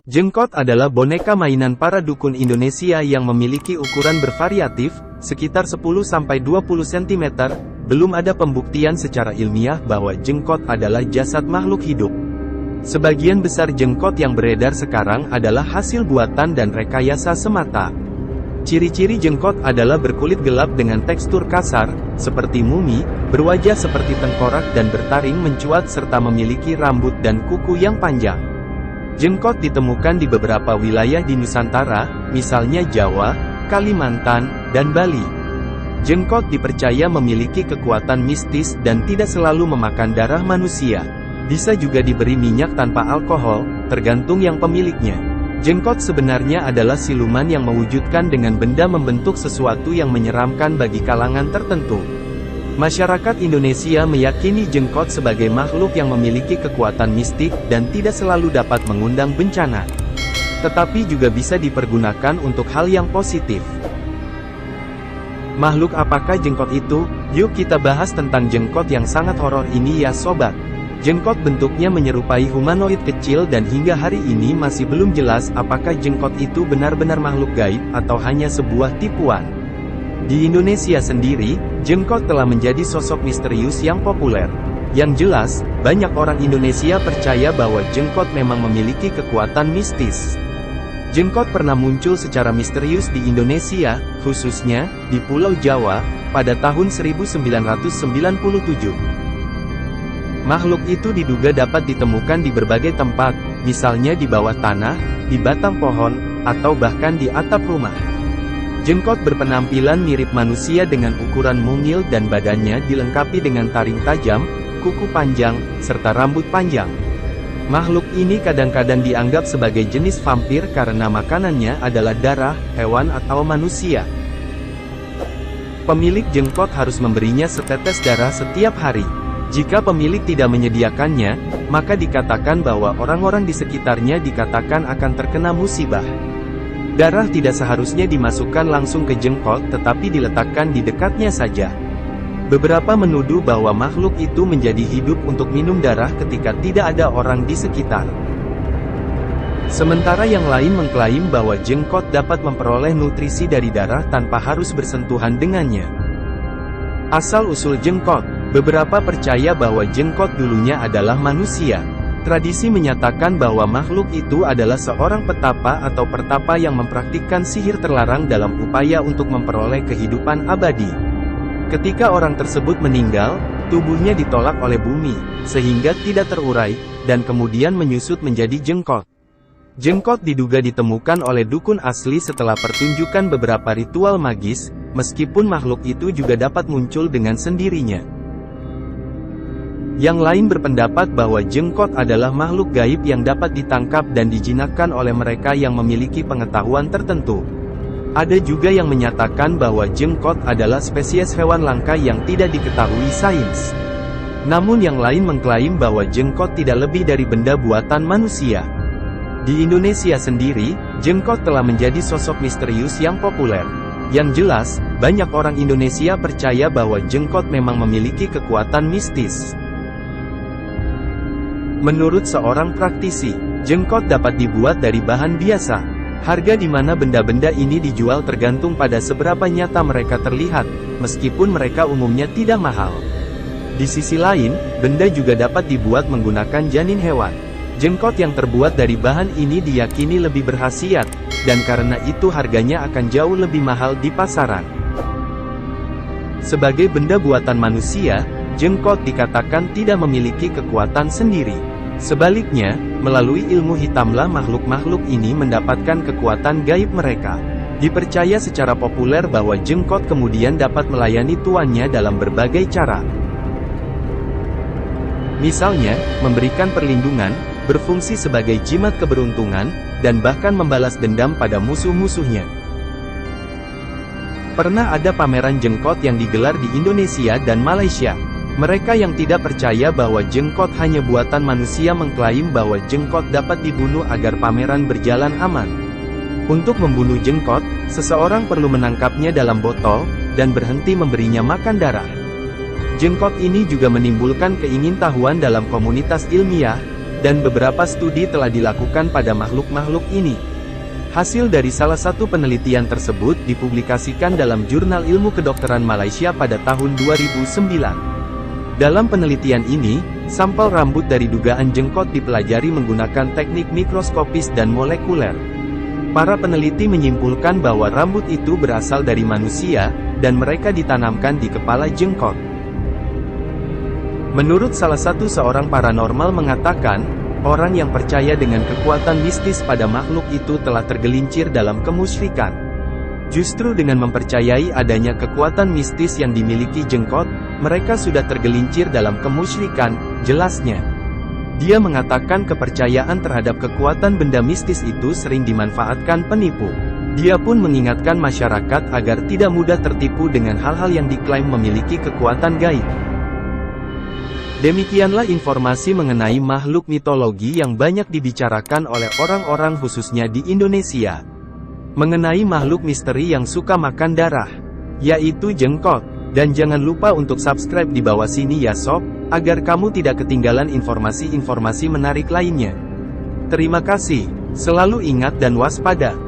Jengkot adalah boneka mainan para dukun Indonesia yang memiliki ukuran bervariatif, sekitar 10-20 cm. Belum ada pembuktian secara ilmiah bahwa jengkot adalah jasad makhluk hidup. Sebagian besar jengkot yang beredar sekarang adalah hasil buatan dan rekayasa semata. Ciri-ciri jengkot adalah berkulit gelap dengan tekstur kasar, seperti mumi, berwajah seperti tengkorak dan bertaring mencuat serta memiliki rambut dan kuku yang panjang. Jengkot ditemukan di beberapa wilayah di Nusantara, misalnya Jawa, Kalimantan, dan Bali. Jengkot dipercaya memiliki kekuatan mistis dan tidak selalu memakan darah manusia. Bisa juga diberi minyak tanpa alkohol, tergantung yang pemiliknya. Jengkot sebenarnya adalah siluman yang mewujudkan dengan benda membentuk sesuatu yang menyeramkan bagi kalangan tertentu. Masyarakat Indonesia meyakini jengkot sebagai makhluk yang memiliki kekuatan mistik dan tidak selalu dapat mengundang bencana. Tetapi juga bisa dipergunakan untuk hal yang positif. Makhluk apakah jengkot itu? Yuk kita bahas tentang jengkot yang sangat horor ini ya sobat. Jengkot bentuknya menyerupai humanoid kecil dan hingga hari ini masih belum jelas apakah jengkot itu benar-benar makhluk gaib atau hanya sebuah tipuan. Di Indonesia sendiri, jengkot telah menjadi sosok misterius yang populer. Yang jelas, banyak orang Indonesia percaya bahwa jengkot memang memiliki kekuatan mistis. Jengkot pernah muncul secara misterius di Indonesia, khususnya di Pulau Jawa, pada tahun 1997. Makhluk itu diduga dapat ditemukan di berbagai tempat, misalnya di bawah tanah, di batang pohon, atau bahkan di atap rumah. Jengkot berpenampilan mirip manusia dengan ukuran mungil dan badannya dilengkapi dengan taring tajam, kuku panjang, serta rambut panjang. Makhluk ini kadang-kadang dianggap sebagai jenis vampir karena makanannya adalah darah, hewan atau manusia. Pemilik jengkot harus memberinya setetes darah setiap hari. Jika pemilik tidak menyediakannya, maka dikatakan bahwa orang-orang di sekitarnya dikatakan akan terkena musibah. Darah tidak seharusnya dimasukkan langsung ke jengkot tetapi diletakkan di dekatnya saja. Beberapa menuduh bahwa makhluk itu menjadi hidup untuk minum darah ketika tidak ada orang di sekitar. Sementara yang lain mengklaim bahwa jengkot dapat memperoleh nutrisi dari darah tanpa harus bersentuhan dengannya. Asal-usul jengkot, beberapa percaya bahwa jengkot dulunya adalah manusia. Tradisi menyatakan bahwa makhluk itu adalah seorang petapa atau pertapa yang mempraktikkan sihir terlarang dalam upaya untuk memperoleh kehidupan abadi. Ketika orang tersebut meninggal, tubuhnya ditolak oleh bumi, sehingga tidak terurai, dan kemudian menyusut menjadi jengkot. Jengkot diduga ditemukan oleh dukun asli setelah pertunjukan beberapa ritual magis, meskipun makhluk itu juga dapat muncul dengan sendirinya. Yang lain berpendapat bahwa jengkot adalah makhluk gaib yang dapat ditangkap dan dijinakkan oleh mereka yang memiliki pengetahuan tertentu. Ada juga yang menyatakan bahwa jengkot adalah spesies hewan langka yang tidak diketahui sains. Namun yang lain mengklaim bahwa jengkot tidak lebih dari benda buatan manusia. Di Indonesia sendiri, jengkot telah menjadi sosok misterius yang populer. Yang jelas, banyak orang Indonesia percaya bahwa jengkot memang memiliki kekuatan mistis. Menurut seorang praktisi, jengkot dapat dibuat dari bahan biasa. Harga di mana benda-benda ini dijual tergantung pada seberapa nyata mereka terlihat, meskipun mereka umumnya tidak mahal. Di sisi lain, benda juga dapat dibuat menggunakan janin hewan. Jengkot yang terbuat dari bahan ini diyakini lebih berkhasiat, dan karena itu harganya akan jauh lebih mahal di pasaran. Sebagai benda buatan manusia, jengkot dikatakan tidak memiliki kekuatan sendiri. Sebaliknya, melalui ilmu hitamlah makhluk-makhluk ini mendapatkan kekuatan gaib mereka. Dipercaya secara populer bahwa jengkot kemudian dapat melayani tuannya dalam berbagai cara. Misalnya, memberikan perlindungan, berfungsi sebagai jimat keberuntungan, dan bahkan membalas dendam pada musuh-musuhnya. Pernah ada pameran jengkot yang digelar di Indonesia dan Malaysia. Mereka yang tidak percaya bahwa jengkot hanya buatan manusia mengklaim bahwa jengkot dapat dibunuh agar pameran berjalan aman. Untuk membunuh jengkot, seseorang perlu menangkapnya dalam botol, dan berhenti memberinya makan darah. Jengkot ini juga menimbulkan keingintahuan dalam komunitas ilmiah, dan beberapa studi telah dilakukan pada makhluk-makhluk ini. Hasil dari salah satu penelitian tersebut dipublikasikan dalam Jurnal Ilmu Kedokteran Malaysia pada tahun 2009. Dalam penelitian ini, sampel rambut dari dugaan jengkot dipelajari menggunakan teknik mikroskopis dan molekuler. Para peneliti menyimpulkan bahwa rambut itu berasal dari manusia, dan mereka ditanamkan di kepala jengkot. Menurut salah satu seorang paranormal mengatakan, orang yang percaya dengan kekuatan mistis pada makhluk itu telah tergelincir dalam kemusyrikan. Justru dengan mempercayai adanya kekuatan mistis yang dimiliki jengkot, mereka sudah tergelincir dalam kemusyrikan, jelasnya. Dia mengatakan kepercayaan terhadap kekuatan benda mistis itu sering dimanfaatkan penipu. Dia pun mengingatkan masyarakat agar tidak mudah tertipu dengan hal-hal yang diklaim memiliki kekuatan gaib. Demikianlah informasi mengenai makhluk mitologi yang banyak dibicarakan oleh orang-orang khususnya di Indonesia. Mengenai makhluk misteri yang suka makan darah, yaitu jengkot. Dan jangan lupa untuk subscribe di bawah sini ya sob, agar kamu tidak ketinggalan informasi-informasi menarik lainnya. Terima kasih, selalu ingat dan waspada.